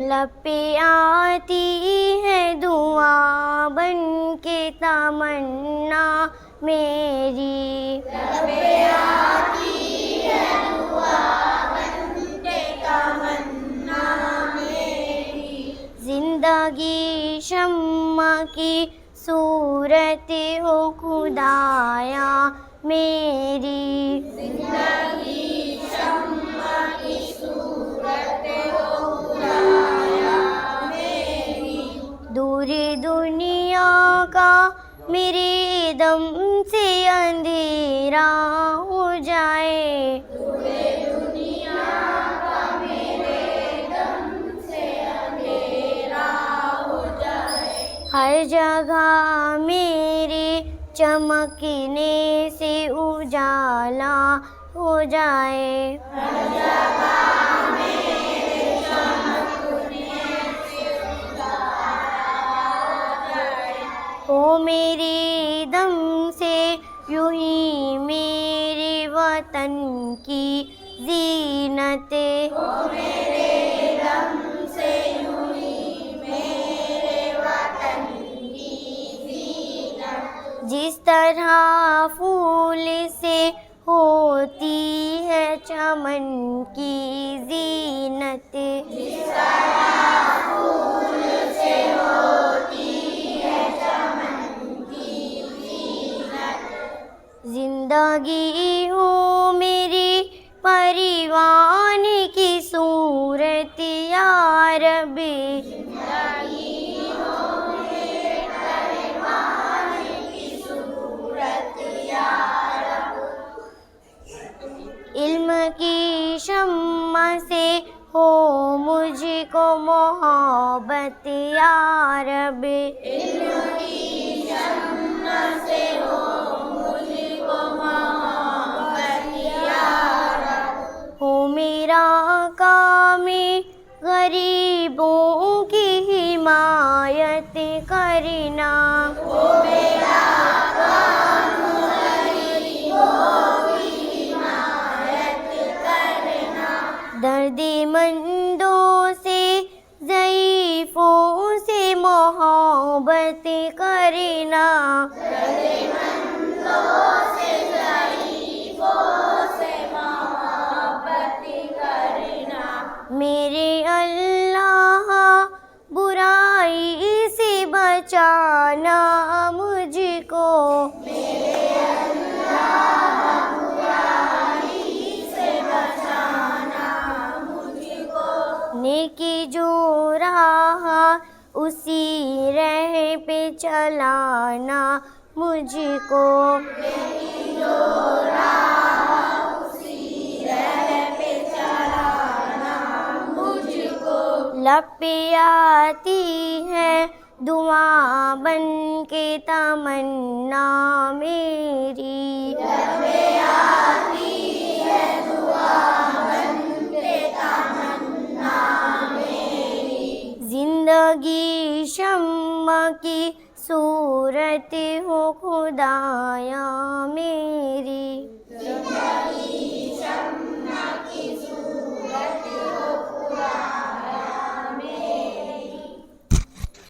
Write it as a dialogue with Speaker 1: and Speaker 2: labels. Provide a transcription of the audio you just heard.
Speaker 1: लब पे आती है दुआ बन के तमन्ना मेरी लब पे आती है दुआ बन के तमन्ना मेरी जिंदगी शम्मा की सूरत हो खुदाया मेरी जिंदगी शम्मा की सूरत हो दूरी दुनिया का मेरे दम से अंधेरा हो जाए दूरी दुनिया का मेरे दम से अंधेरा हो जाए हर जगह मेरे चमकने से उजाला हो जाए हर जगह ओ मेरे दम से यूं ही मेरे वतन की ज़ीनत ओ मेरे दम से यूं ही मेरे वतन की ज़ीनत जिस तरह फूल से होती है चमन की ज़ीनत जिस तरह फूल से होती जिंदगी हो मेरी परिवान की सूरत या रब्बी जिंदगी हो मेरे परिवान की सूरत या रब्बी इल्म की शम्मा से हो मुझको मोहब्बत या रब्बी इल्म की शम्मा से हो हो मेरा काम गरीबों की हिमायत करना हो मेरा काम गरीबों की हिमायत करना दर्दमंदों से ज़ईफ़ों से मोहब्बत करना दर्दमंदों से मेरे अल्लाह बुराई से बचाना मुझको मेरे अल्लाह बुराई से बचाना मुझको नेकी जो राह उसी राह पे चलाना मुझको नेकी जो राह लब पे आती है दुआ बन के तमन्ना मेरी लब पे आती है दुआ बन के तमन्ना मेरी जिंदगी शम्मा की सूरत हो खुदाया मेरी।